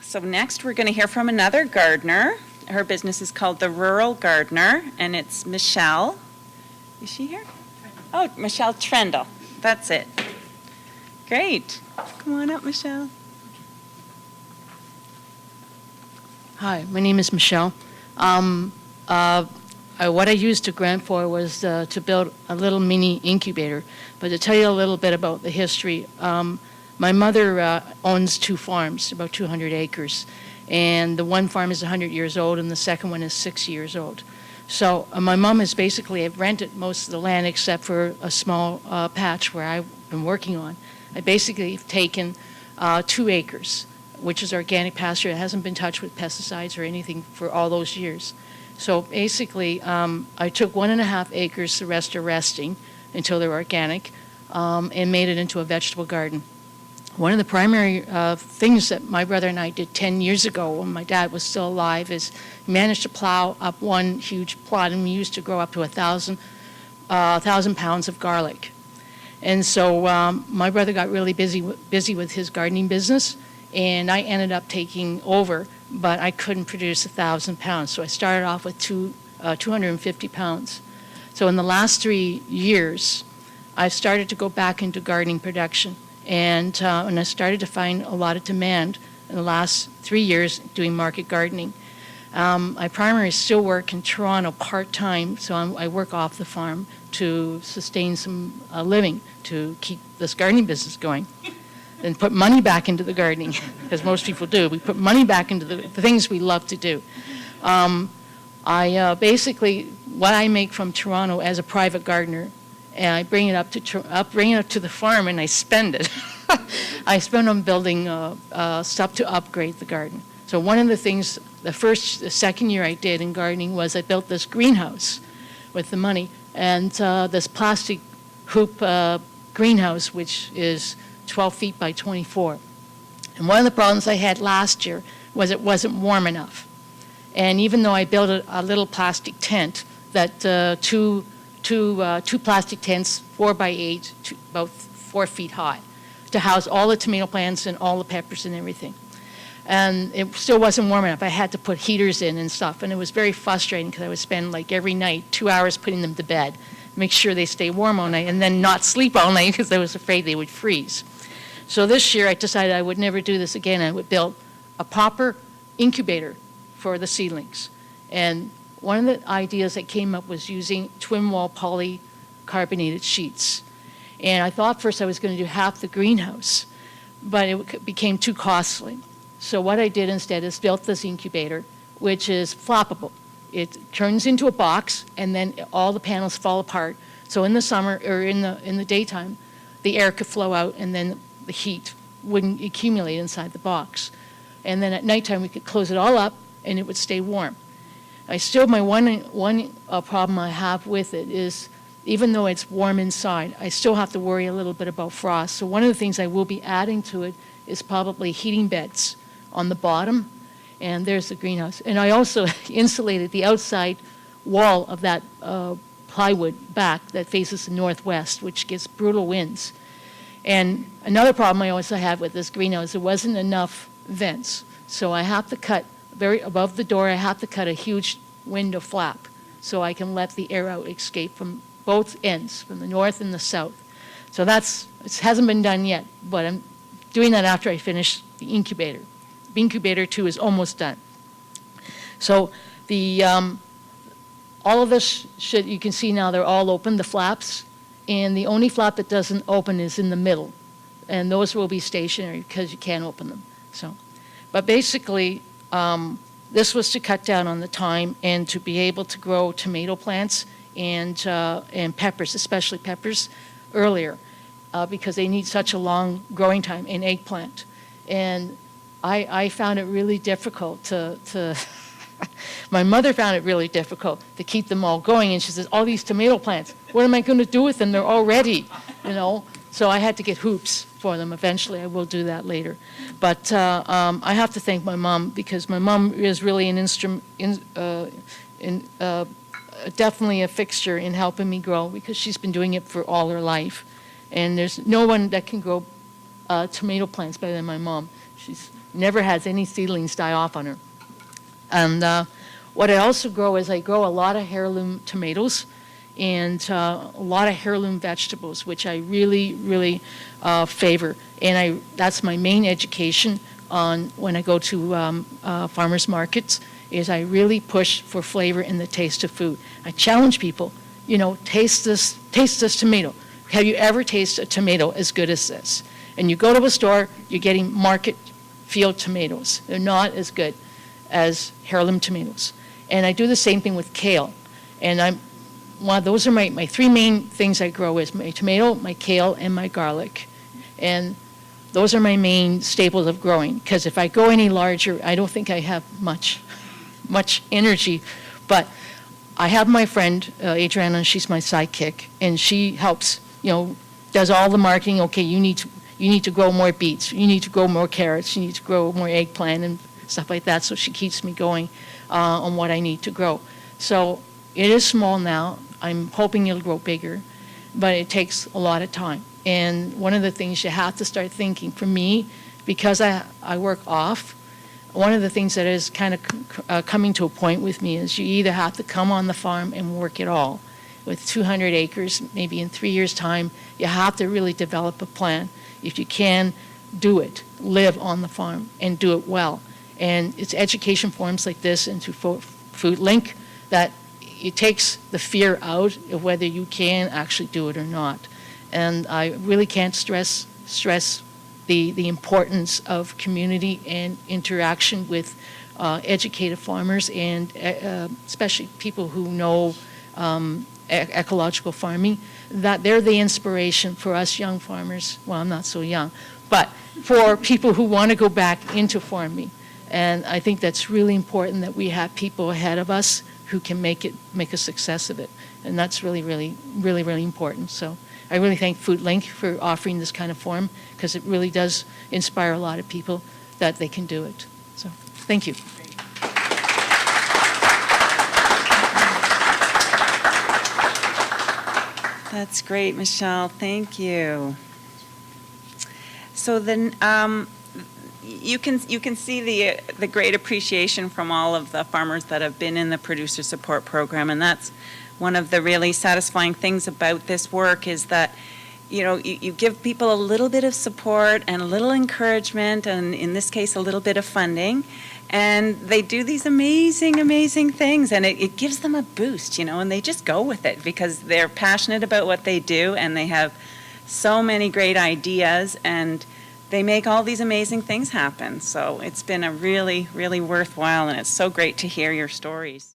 So next we're going to hear from another gardener. Her business is called The Rural Gardener, and it's Michelle. Is she here? Oh, Michelle Threndyle. That's it. Great. Come on up, Michelle. Hi, my name is Michelle. What I used the grant for was to build a little mini incubator. But to tell you a little bit about the history, my mother owns 2 farms, about 200 acres. And the one farm is 100 years old and the second one is 6 years old. So my mom has basically rented most of the land except for a small patch where I've been working on. I basically have taken 2 acres, which is organic pasture. It hasn't been touched with pesticides or anything for all those years. So basically, I took 1.5 acres, the rest are resting until they're organic, and made it into a vegetable garden. One of the primary things that my brother and I did 10 years ago when my dad was still alive is we managed to plow up one huge plot, and we used to grow up to 1,000 pounds of garlic. And so my brother got really busy with his gardening business, and I ended up taking over, but I couldn't produce 1,000 pounds. So I started off with 250 pounds. So in the last 3 years, I started to go back into gardening production. And I started to find a lot of demand in the last 3 years doing market gardening. I primarily still work in Toronto part-time, so I work off the farm to sustain some living, to keep this gardening business going. And put money back into the gardening, as most people do. We put money back into the things we love to do. Basically, what I make from Toronto as a private gardener, and I bring it up to the farm and I spend it. I spend on building stuff to upgrade the garden. So one of the things, the second year I did in gardening was I built this greenhouse with the money, and this plastic hoop greenhouse, which is 12 feet by 24. And one of the problems I had last year was it wasn't warm enough. And even though I built a little plastic tent, that two plastic tents, 4 by 8, about 4 feet high, to house all the tomato plants and all the peppers and everything. And it still wasn't warm enough. I had to put heaters in and stuff, and it was very frustrating because I would spend like every night 2 hours putting them to bed, make sure they stay warm all night, and then not sleep all night because I was afraid they would freeze. So this year I decided I would never do this again. I would build a proper incubator for the seedlings. And one of the ideas that came up was using twin wall polycarbonated sheets. And I thought first I was going to do half the greenhouse, but it became too costly. So what I did instead is built this incubator, which is flappable. It turns into a box, and then all the panels fall apart. So in the summer, or in the daytime, the air could flow out, and then the heat wouldn't accumulate inside the box. And then at nighttime, we could close it all up, and it would stay warm. My one problem I have with it is, even though it's warm inside, I still have to worry a little bit about frost. So one of the things I will be adding to it is probably heating beds on the bottom, and there's the greenhouse. And I also insulated the outside wall of that plywood back that faces the northwest, which gets brutal winds. And another problem I also have with this greenhouse, there wasn't enough vents. So I have to cut, very above the door, I have to cut a huge window flap so I can let the air out escape from both ends, from the north and the south. So it hasn't been done yet, but I'm doing that after I finish the incubator. Incubator 2 is almost done. So all of this you can see now they're all open, the flaps, and the only flap that doesn't open is in the middle. And those will be stationary because you can't open them. But basically, this was to cut down on the time and to be able to grow tomato plants and peppers, especially peppers, earlier because they need such a long growing time, and eggplant. And I found it really difficult to my mother found it really difficult to keep them all going, and she says, all these tomato plants, what am I going to do with them? They're all ready, So I had to get hoops for them. Eventually, I will do that later. But I have to thank my mom, because my mom is really definitely a fixture in helping me grow, because she's been doing it for all her life. And there's no one that can grow tomato plants better than my mom. She's never has any seedlings die off on her. And what I also grow is I grow a lot of heirloom tomatoes and a lot of heirloom vegetables, which I really, really favor. And that's my main education on when I go to farmers markets, is I really push for flavor and the taste of food. I challenge people, taste this tomato. Have you ever tasted a tomato as good as this? And you go to a store, you're getting market field tomatoes. They're not as good as heirloom tomatoes. And I do the same thing with kale. And those are my three main things I grow is my tomato, my kale, and my garlic. And those are my main staples of growing, because if I go any larger, I don't think I have much energy. But I have my friend, Adriana, she's my sidekick, and she helps, does all the marketing. Okay, you need to grow more beets, you need to grow more carrots, you need to grow more eggplant and stuff like that, so she keeps me going on what I need to grow. So it is small now. I'm hoping it'll grow bigger, but it takes a lot of time. And one of the things you have to start thinking, for me, because I work off, one of the things that is kind of coming to a point with me is you either have to come on the farm and work it all. With 200 acres, maybe in 3 years' time, you have to really develop a plan. If you can, do it. Live on the farm and do it well. And it's education forums like this and through Food Link that it takes the fear out of whether you can actually do it or not. And I really can't stress the importance of community and interaction with educated farmers and especially people who know ecological farming, that they're the inspiration for us young farmers. Well, I'm not so young, but for people who want to go back into farming. And I think that's really important that we have people ahead of us who can make a success of it. And that's really, really, really, really important. So I really thank Food Link for offering this kind of forum, because it really does inspire a lot of people that they can do it. So thank you. That's great, Michelle. Thank you. So then you can see the great appreciation from all of the farmers that have been in the producer support program, and that's one of the really satisfying things about this work is that you give people a little bit of support and a little encouragement, and in this case a little bit of funding, and they do these amazing, amazing things, and it gives them a boost, and they just go with it because they're passionate about what they do, and they have so many great ideas, and they make all these amazing things happen. So it's been a really, really worthwhile, and it's so great to hear your stories.